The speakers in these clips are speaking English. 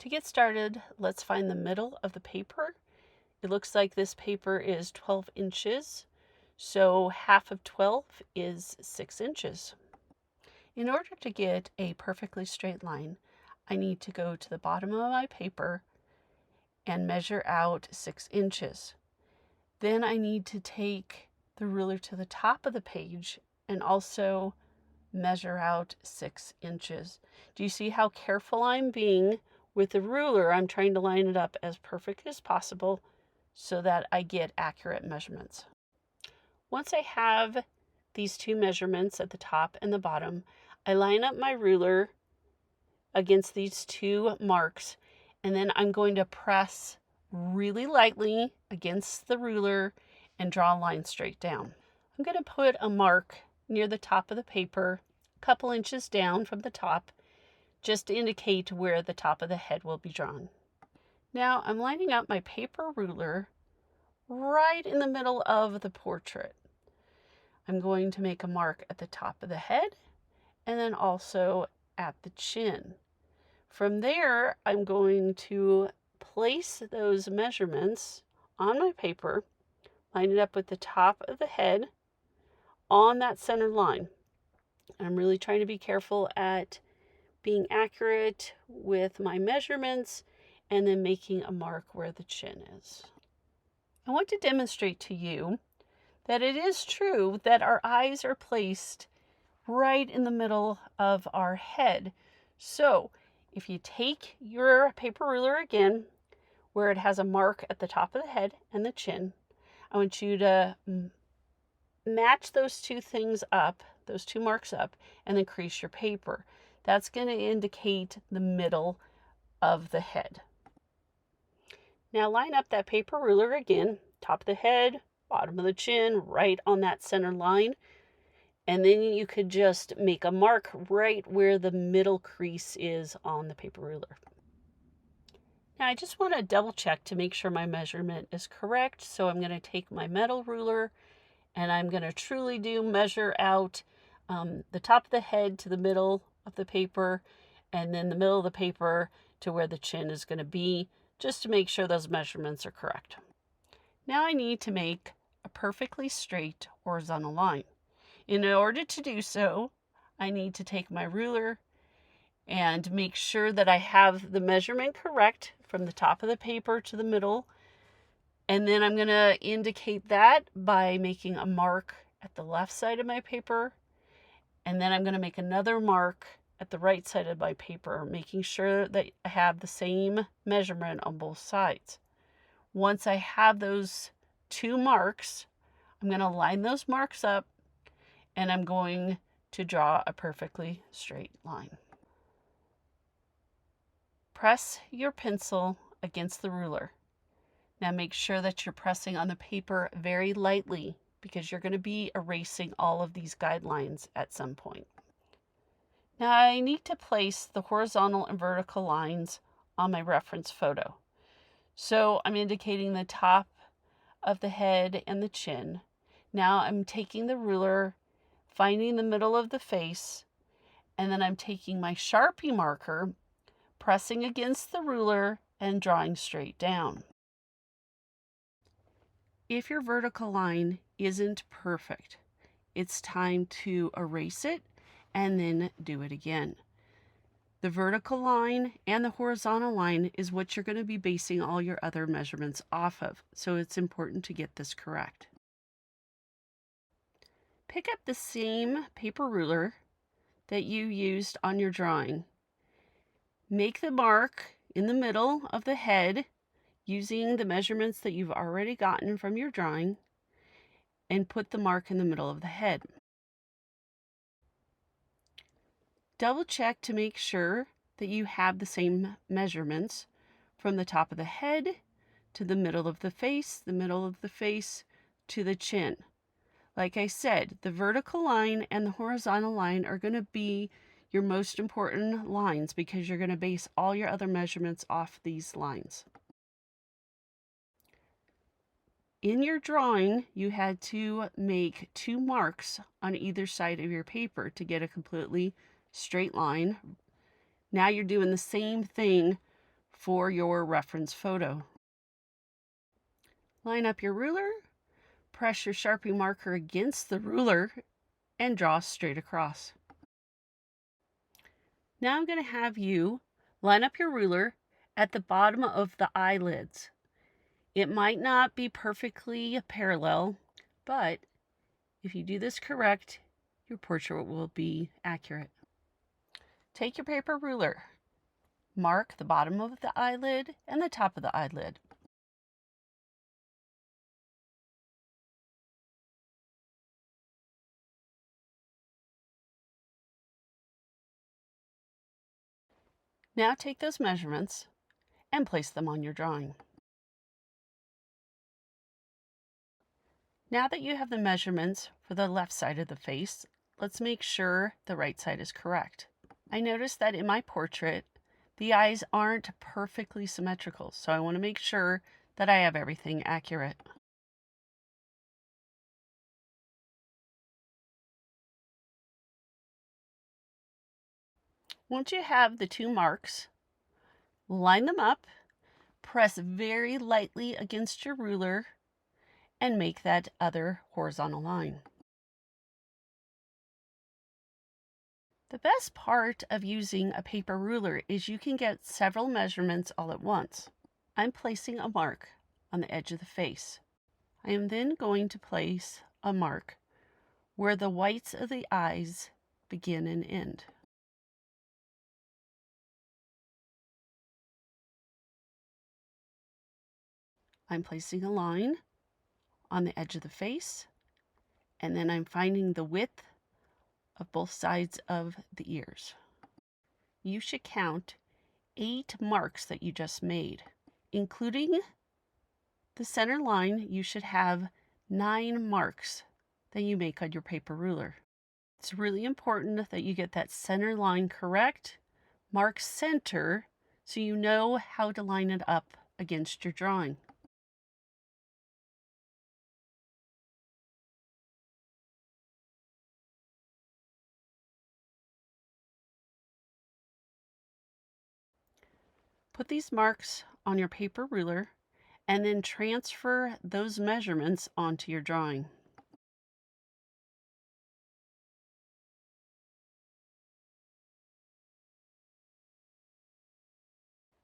To get started, let's find the middle of the paper. It looks like this paper is 12 inches, so half of 12 is 6 inches. In order to get a perfectly straight line, I need to go to the bottom of my paper and measure out 6 inches. Then I need to take the ruler to the top of the page and also measure out 6 inches. Do you see how careful I'm being? With the ruler, I'm trying to line it up as perfect as possible so that I get accurate measurements. Once I have these two measurements at the top and the bottom, I line up my ruler against these two marks, and then I'm going to press really lightly against the ruler and draw a line straight down. I'm going to put a mark near the top of the paper, a couple inches down from the top, just to indicate where the top of the head will be drawn. Now I'm lining up my paper ruler right in the middle of the portrait. I'm going to make a mark at the top of the head and then also at the chin. From there, I'm going to place those measurements on my paper, line it up with the top of the head on that center line. I'm really trying to be careful at being accurate with my measurements and then making a mark where the chin is. I want to demonstrate to you that it is true that our eyes are placed right in the middle of our head. So if you take your paper ruler again, where it has a mark at the top of the head and the chin, I want you to match those two things up, those two marks up, and then crease your paper. That's going to indicate the middle of the head. Now line up that paper ruler again, top of the head, bottom of the chin, right on that center line. And then you could just make a mark right where the middle crease is on the paper ruler. Now I just want to double check to make sure my measurement is correct. So I'm going to take my metal ruler and I'm going to truly measure out the top of the head to the middle of the paper, and then the middle of the paper to where the chin is going to be, just to make sure those measurements are correct. Now I need to make a perfectly straight horizontal line. In order to do so, I need to take my ruler and make sure that I have the measurement correct from the top of the paper to the middle. And then I'm going to indicate that by making a mark at the left side of my paper. And then I'm going to make another mark at the right side of my paper, making sure that I have the same measurement on both sides. Once I have those two marks, I'm going to line those marks up and I'm going to draw a perfectly straight line. Press your pencil against the ruler. Now make sure that you're pressing on the paper very lightly because you're going to be erasing all of these guidelines at some point. Now I need to place the horizontal and vertical lines on my reference photo. So I'm indicating the top of the head and the chin. Now I'm taking the ruler, finding the middle of the face, and then I'm taking my Sharpie marker, pressing against the ruler and drawing straight down. If your vertical line isn't perfect, it's time to erase it and then do it again. The vertical line and the horizontal line is what you're going to be basing all your other measurements off of, so it's important to get this correct. Pick up the same paper ruler that you used on your drawing. Make the mark in the middle of the head using the measurements that you've already gotten from your drawing, and put the mark in the middle of the head. Double check to make sure that you have the same measurements from the top of the head to the middle of the face to the chin. Like I said, the vertical line and the horizontal line are going to be your most important lines because you're going to base all your other measurements off these lines. In your drawing, you had to make two marks on either side of your paper to get a completely straight line. Now you're doing the same thing for your reference photo. Line up your ruler, press your Sharpie marker against the ruler, and draw straight across. Now I'm going to have you line up your ruler at the bottom of the eyelids. It might not be perfectly parallel, but if you do this correct, your portrait will be accurate. Take your paper ruler, mark the bottom of the eyelid and the top of the eyelid. Now take those measurements and place them on your drawing. Now that you have the measurements for the left side of the face, let's make sure the right side is correct. I noticed that in my portrait, the eyes aren't perfectly symmetrical, so I want to make sure that I have everything accurate. Once you have the two marks, line them up, press very lightly against your ruler, and make that other horizontal line. The best part of using a paper ruler is you can get several measurements all at once. I'm placing a mark on the edge of the face. I am then going to place a mark where the whites of the eyes begin and end. I'm placing a line on the edge of the face, and then I'm finding the width of both sides of the ears. You should count 8 marks that you just made. Including the center line, you should have 9 marks that you make on your paper ruler. It's really important that you get that center line correct. Mark center so you know how to line it up against your drawing. Put these marks on your paper ruler and then transfer those measurements onto your drawing.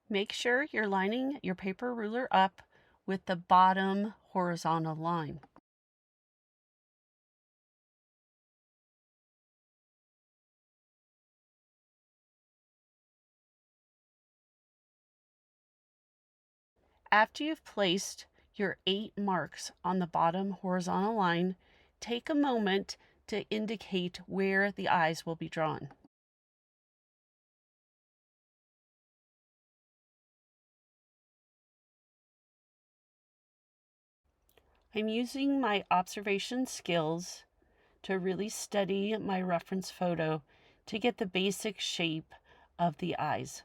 Make sure you're lining your paper ruler up with the bottom horizontal line. After you've placed your 8 marks on the bottom horizontal line, take a moment to indicate where the eyes will be drawn. I'm using my observation skills to really study my reference photo to get the basic shape of the eyes.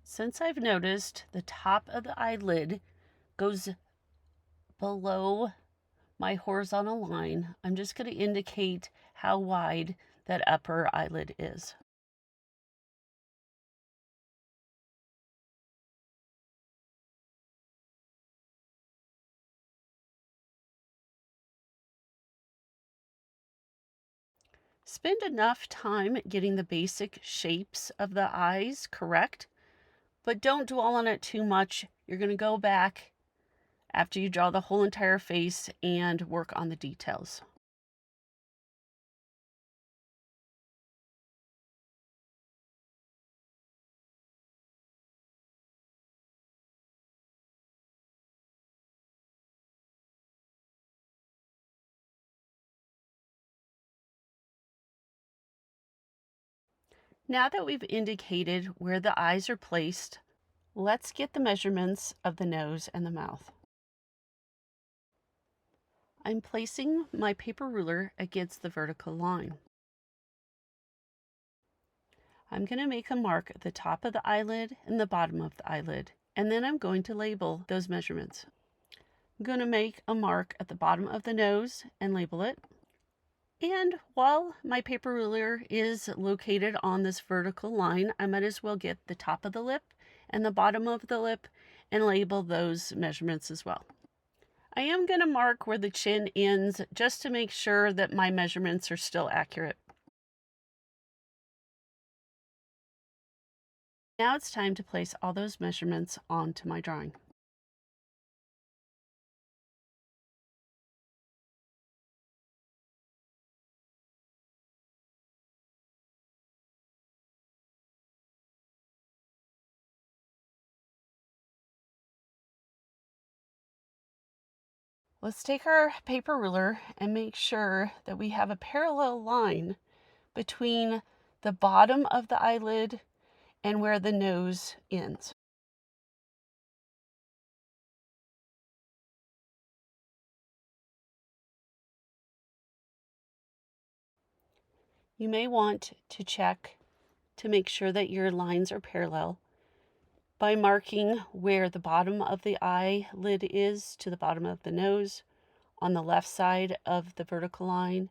Since I've noticed the top of the eyelid goes below my horizontal line, I'm just going to indicate how wide that upper eyelid is. Spend enough time getting the basic shapes of the eyes correct, but don't dwell on it too much. You're going to go back after you draw the whole entire face and work on the details. Now that we've indicated where the eyes are placed, let's get the measurements of the nose and the mouth. I'm placing my paper ruler against the vertical line. I'm going to make a mark at the top of the eyelid and the bottom of the eyelid, and then I'm going to label those measurements. I'm going to make a mark at the bottom of the nose and label it. And while my paper ruler is located on this vertical line, I might as well get the top of the lip and the bottom of the lip and label those measurements as well. I am going to mark where the chin ends just to make sure that my measurements are still accurate. Now it's time to place all those measurements onto my drawing. Let's take our paper ruler and make sure that we have a parallel line between the bottom of the eyelid and where the nose ends. You may want to check to make sure that your lines are parallel by marking where the bottom of the eyelid is to the bottom of the nose on the left side of the vertical line,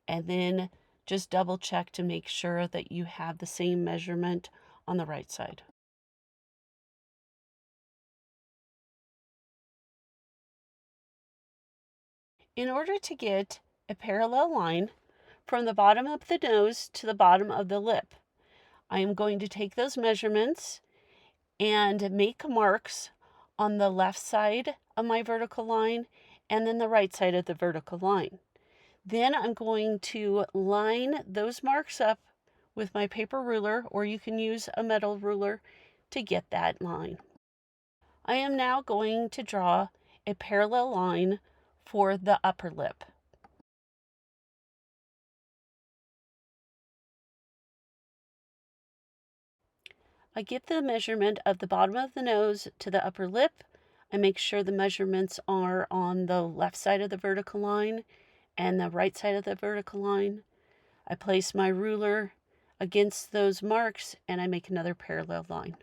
and then just double check to make sure that you have the same measurement on the right side. In order to get a parallel line from the bottom of the nose to the bottom of the lip, I am going to take those measurements and make marks on the left side of my vertical line and then the right side of the vertical line. Then I'm going to line those marks up with my paper ruler, or you can use a metal ruler to get that line. I am now going to draw a parallel line for the upper lip. I get the measurement of the bottom of the nose to the upper lip. I make sure the measurements are on the left side of the vertical line and the right side of the vertical line. I place my ruler against those marks and I make another parallel line.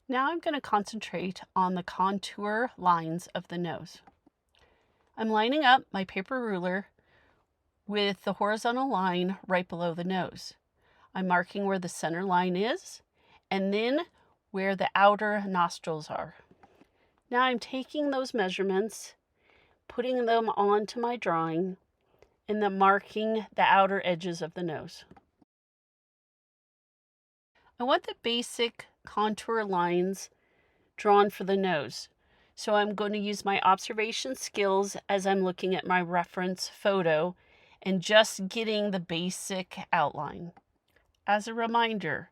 Now I'm going to concentrate on the contour lines of the nose. I'm lining up my paper ruler with the horizontal line right below the nose. I'm marking where the center line is and then where the outer nostrils are. Now I'm taking those measurements, putting them onto my drawing, and then marking the outer edges of the nose. I want the basic contour lines drawn for the nose. So I'm going to use my observation skills as I'm looking at my reference photo and just getting the basic outline. As a reminder,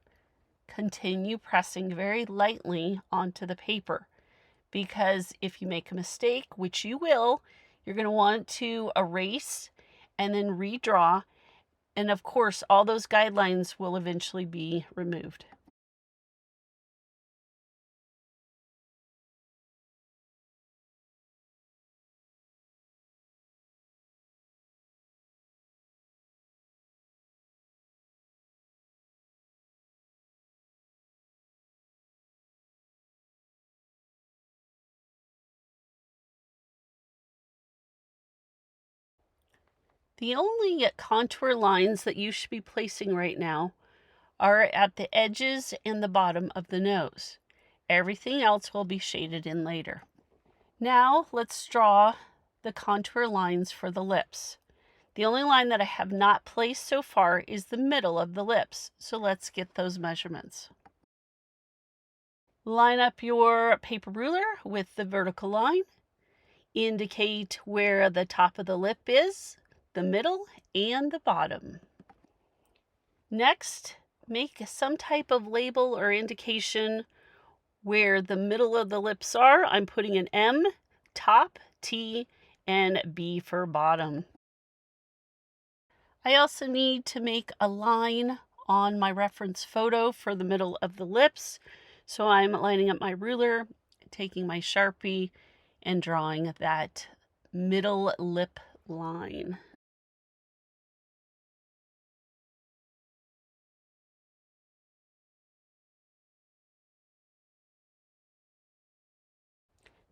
continue pressing very lightly onto the paper, because if you make a mistake, which you will, you're going to want to erase and then redraw. And of course, all those guidelines will eventually be removed. The only contour lines that you should be placing right now are at the edges and the bottom of the nose. Everything else will be shaded in later. Now let's draw the contour lines for the lips. The only line that I have not placed so far is the middle of the lips, so let's get those measurements. Line up your paper ruler with the vertical line. Indicate where the top of the lip is, the middle, and the bottom. Next, make some type of label or indication where the middle of the lips are. I'm putting an M, top, T, and B for bottom. I also need to make a line on my reference photo for the middle of the lips. So I'm lining up my ruler, taking my Sharpie, and drawing that middle lip line.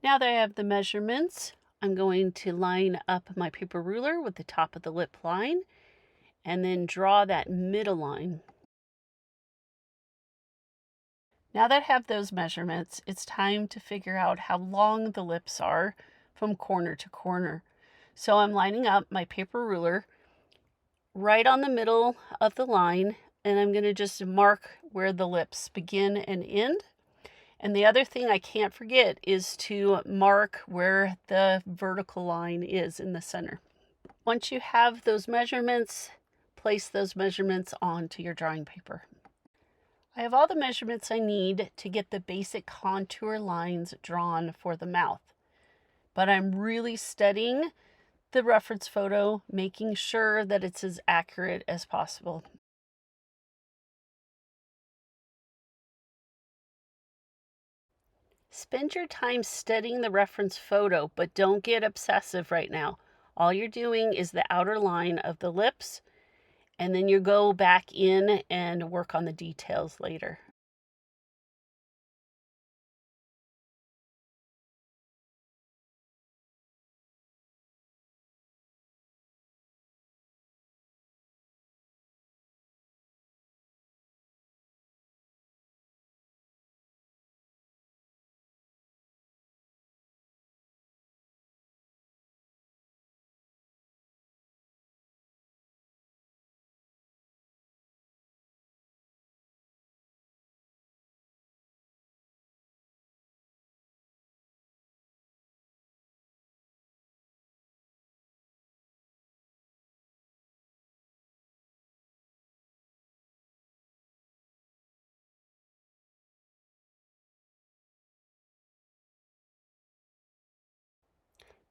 Now that I have the measurements, I'm going to line up my paper ruler with the top of the lip line and then draw that middle line. Now that I have those measurements, it's time to figure out how long the lips are from corner to corner. So I'm lining up my paper ruler right on the middle of the line, and I'm going to just mark where the lips begin and end. And the other thing I can't forget is to mark where the vertical line is in the center. Once you have those measurements, place those measurements onto your drawing paper. I have all the measurements I need to get the basic contour lines drawn for the mouth, but I'm really studying the reference photo, making sure that it's as accurate as possible. Spend your time studying the reference photo, but don't get obsessive right now. All you're doing is the outer line of the lips, and then you go back in and work on the details later.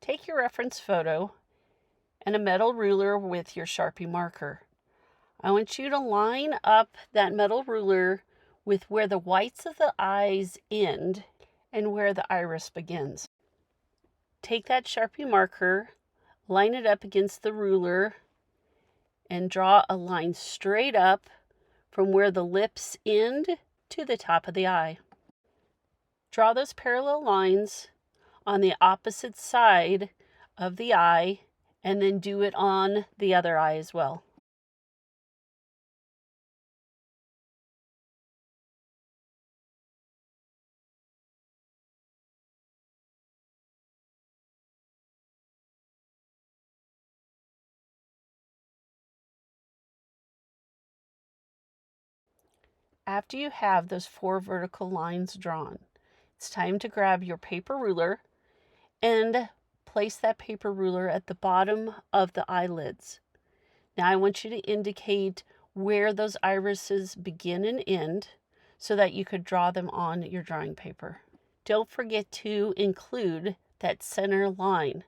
Take your reference photo and a metal ruler with your Sharpie marker. I want you to line up that metal ruler with where the whites of the eyes end and where the iris begins. Take that Sharpie marker, line it up against the ruler, and draw a line straight up from where the lips end to the top of the eye. Draw those parallel lines on the opposite side of the eye, and then do it on the other eye as well. After you have those 4 vertical lines drawn, it's time to grab your paper ruler and place that paper ruler at the bottom of the eyelids. Now I want you to indicate where those irises begin and end so that you could draw them on your drawing paper. Don't forget to include that center line.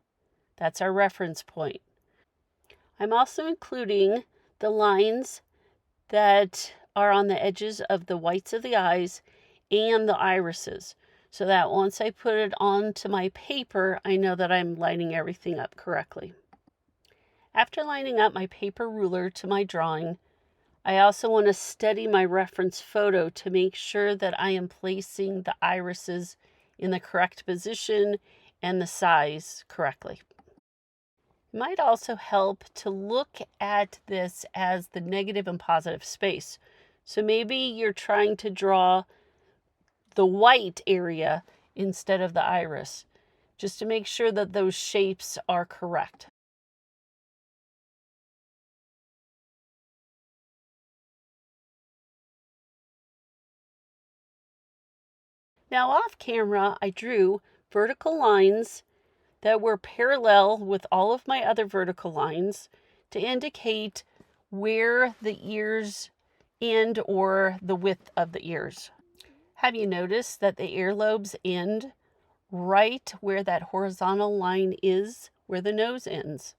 That's our reference point. I'm also including the lines that are on the edges of the whites of the eyes and the irises, so that once I put it onto my paper, I know that I'm lining everything up correctly. After lining up my paper ruler to my drawing, I also want to study my reference photo to make sure that I am placing the irises in the correct position and the size correctly. It might also help to look at this as the negative and positive space. So maybe you're trying to draw the white area instead of the iris, just to make sure that those shapes are correct. Now off camera, I drew vertical lines that were parallel with all of my other vertical lines to indicate where the ears end or the width of the ears. Have you noticed that the earlobes end right where that horizontal line is, where the nose ends?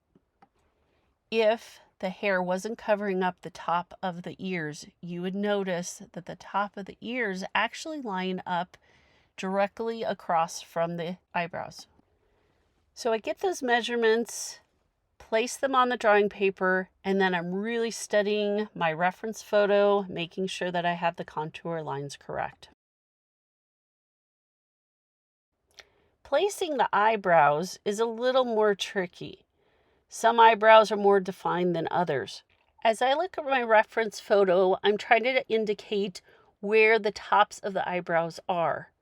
If the hair wasn't covering up the top of the ears, you would notice that the top of the ears actually line up directly across from the eyebrows. So I get those measurements, place them on the drawing paper, and then I'm really studying my reference photo, making sure that I have the contour lines correct. Placing the eyebrows is a little more tricky. Some eyebrows are more defined than others. As I look at my reference photo, I'm trying to indicate where the tops of the eyebrows are.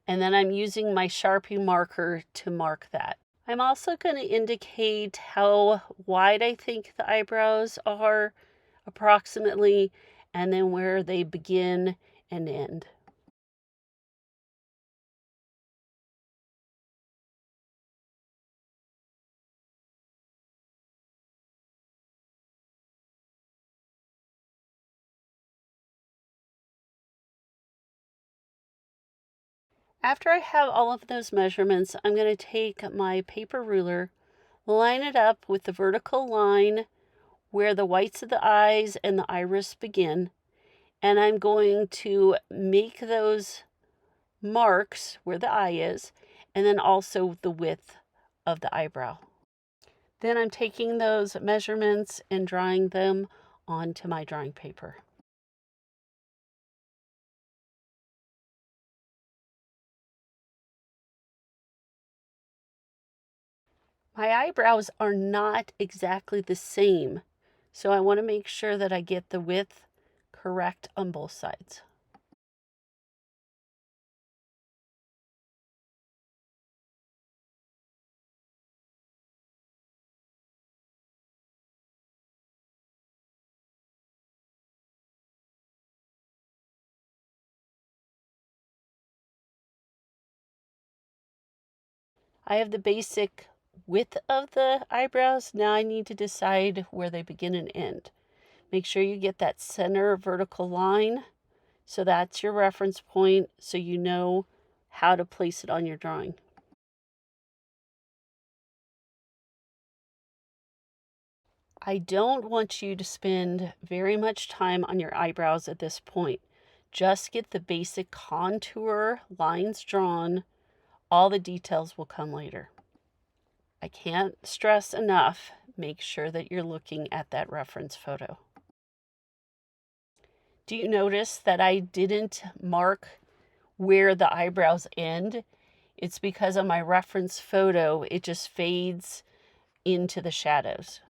And then I'm using my Sharpie marker to mark that. I'm also going to indicate how wide I think the eyebrows are approximately, and then where they begin and end. After I have all of those measurements, I'm going to take my paper ruler, line it up with the vertical line where the whites of the eyes and the iris begin, and I'm going to make those marks where the eye is, and then also the width of the eyebrow. Then I'm taking those measurements and drawing them onto my drawing paper. My eyebrows are not exactly the same, so I want to make sure that I get the width correct on both sides. I have the basic width of the eyebrows. Now I need to decide where they begin and end. Make sure you get that center vertical line. So that's your reference point, so you know how to place it on your drawing. I don't want you to spend very much time on your eyebrows at this point. Just get the basic contour lines drawn. All the details will come later. I can't stress enough, make sure that you're looking at that reference photo. Do you notice that I didn't mark where the eyebrows end? It's because on my reference photo, it just fades into the shadows.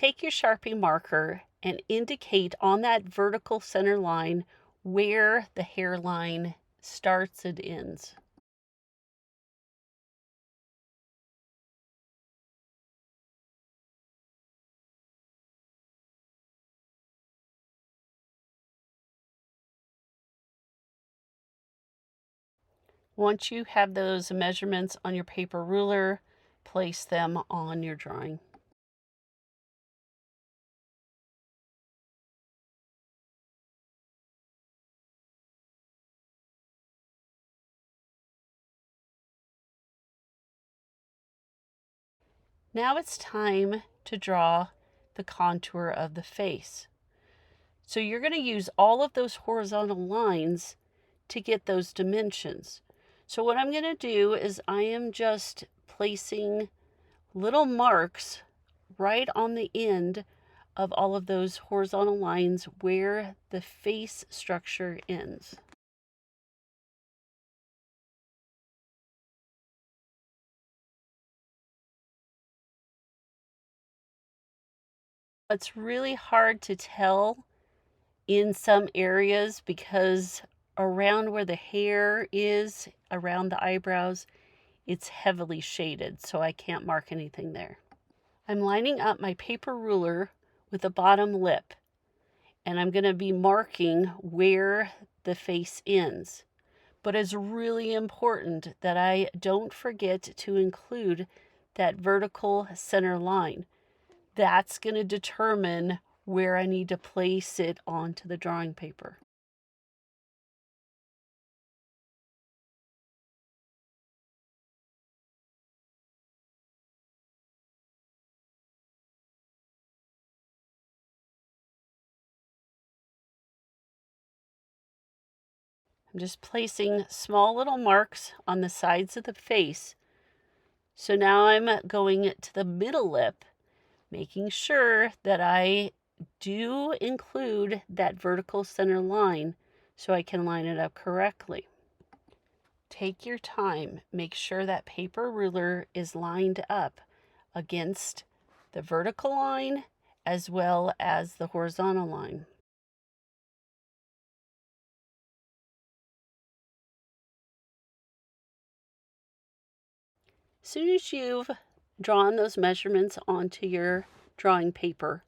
Take your Sharpie marker and indicate on that vertical center line where the hairline starts and ends. Once you have those measurements on your paper ruler, place them on your drawing. Now it's time to draw the contour of the face. So you're going to use all of those horizontal lines to get those dimensions. So what I'm going to do is I am just placing little marks right on the end of all of those horizontal lines where the face structure ends. It's really hard to tell in some areas because around where the hair is, around the eyebrows, it's heavily shaded, so I can't mark anything there. I'm lining up my paper ruler with the bottom lip, and I'm going to be marking where the face ends. But it's really important that I don't forget to include that vertical center line. That's going to determine where I need to place it onto the drawing paper. I'm just placing small little marks on the sides of the face. So now I'm going to the middle lip, making sure that I do include that vertical center line so I can line it up correctly. Take your time. Make sure that paper ruler is lined up against the vertical line as well as the horizontal line. As soon as you've drawn those measurements onto your drawing paper,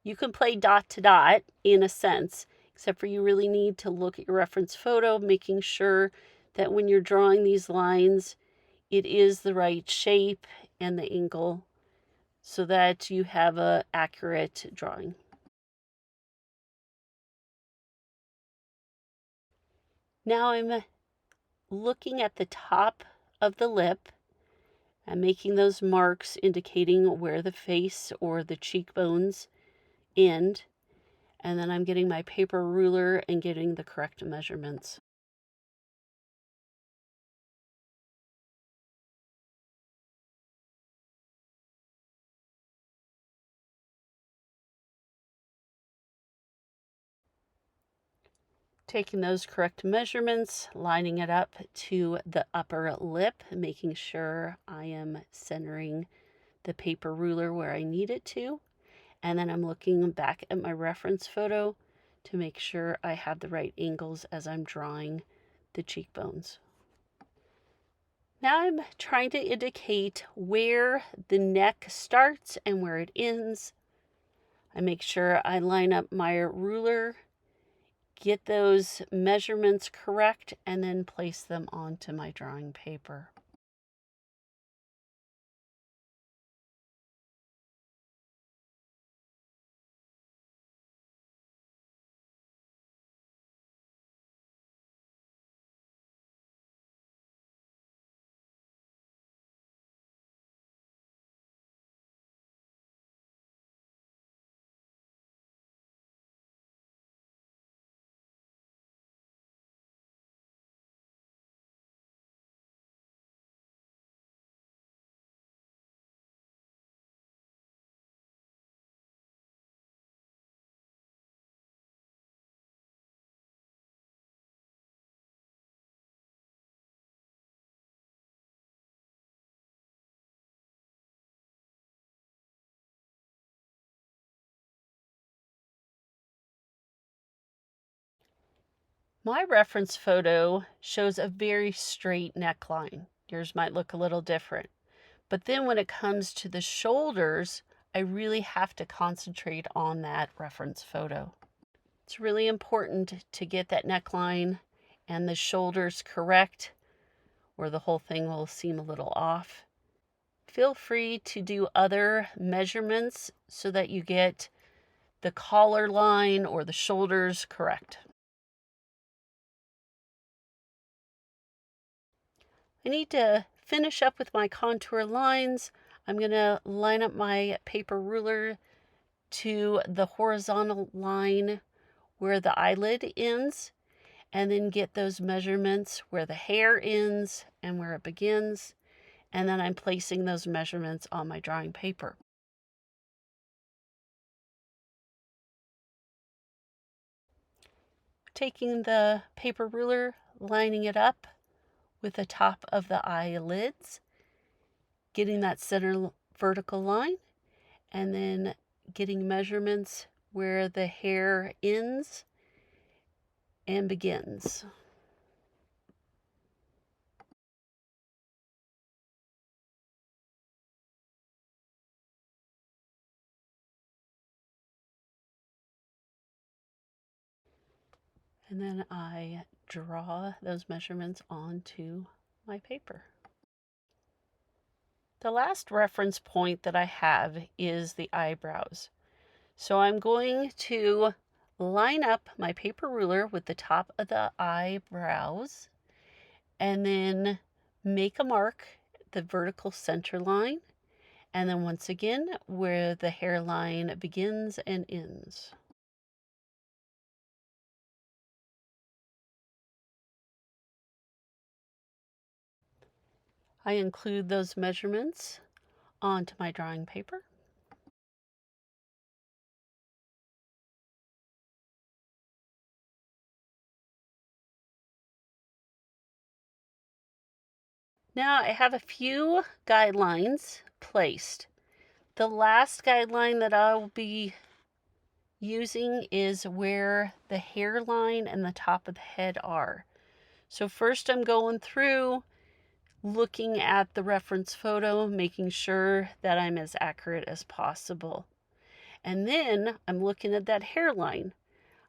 you can play dot to dot in a sense, except for you really need to look at your reference photo, making sure that when you're drawing these lines, it is the right shape and the angle so that you have an accurate drawing. Now I'm looking at the top of the lip and making those marks indicating where the face or the cheekbones end. And then I'm getting my paper ruler and getting the correct measurements. Taking those correct measurements, lining it up to the upper lip, making sure I am centering the paper ruler where I need it to. And then I'm looking back at my reference photo to make sure I have the right angles as I'm drawing the cheekbones. Now I'm trying to indicate where the neck starts and where it ends. I make sure I line up my ruler, get those measurements correct, and then place them onto my drawing paper. My reference photo shows a very straight neckline. Yours might look a little different. But then when it comes to the shoulders, I really have to concentrate on that reference photo. It's really important to get that neckline and the shoulders correct, or the whole thing will seem a little off. Feel free to do other measurements so that you get the collar line or the shoulders correct. I need to finish up with my contour lines. I'm going to line up my paper ruler to the horizontal line where the eyelid ends, and then get those measurements where the hair ends and where it begins. And then I'm placing those measurements on my drawing paper. Taking the paper ruler, lining it up with the top of the eyelids, getting that center vertical line, and then getting measurements where the hair ends and begins. And then I draw those measurements onto my paper. The last reference point that I have is the eyebrows. So I'm going to line up my paper ruler with the top of the eyebrows and then make a mark, the vertical center line, and then once again where the hairline begins and ends. I include those measurements onto my drawing paper. Now I have a few guidelines placed. The last guideline that I'll be using is where the hairline and the top of the head are. So first I'm going through looking at the reference photo, making sure that I'm as accurate as possible. And then I'm looking at that hairline.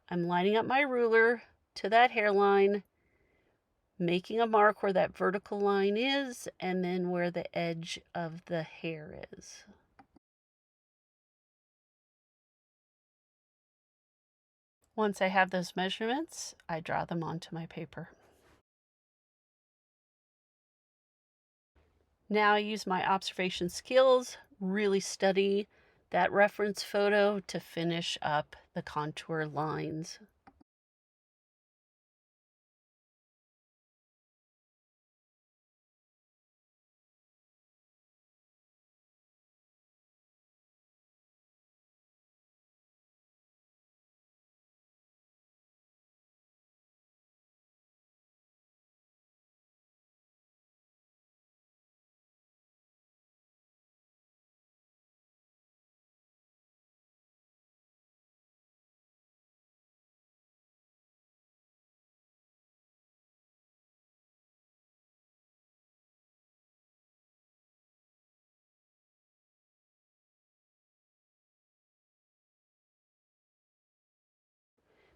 I'm lining up my ruler to that hairline, making a mark where that vertical line is, and then where the edge of the hair is. Once I have those measurements, I draw them onto my paper. Now I use my observation skills, really study that reference photo to finish up the contour lines.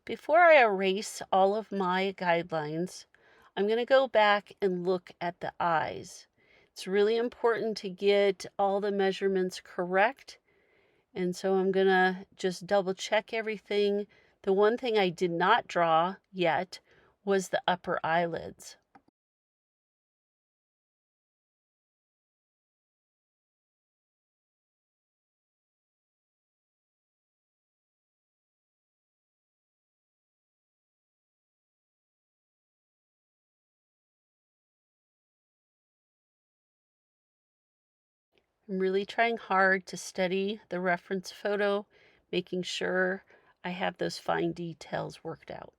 Before I erase all of my guidelines, I'm going to go back and look at the eyes. It's really important to get all the measurements correct, and so I'm going to just double check everything. The one thing I did not draw yet was the upper eyelids. I'm really trying hard to study the reference photo, making sure I have those fine details worked out.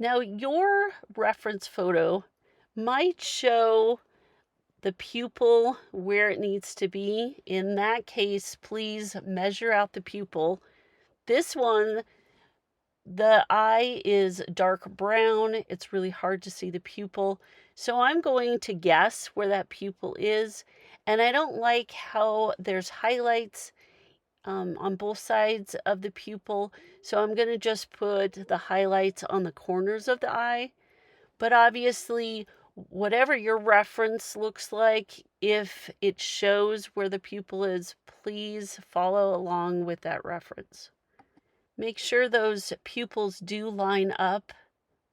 Now, your reference photo might show the pupil where it needs to be. In that case, please measure out the pupil. This one, the eye is dark brown. It's really hard to see the pupil. So I'm going to guess where that pupil is. And I don't like how there's highlights on both sides of the pupil. So I'm going to just put the highlights on the corners of the eye. But obviously, whatever your reference looks like, if it shows where the pupil is, please follow along with that reference. Make sure those pupils do line up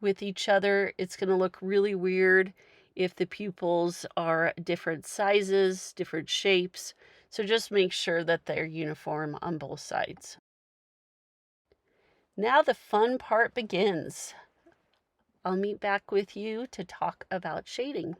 with each other. It's going to look really weird if the pupils are different sizes, different shapes. So just make sure that they're uniform on both sides. Now the fun part begins. I'll meet back with you to talk about shading.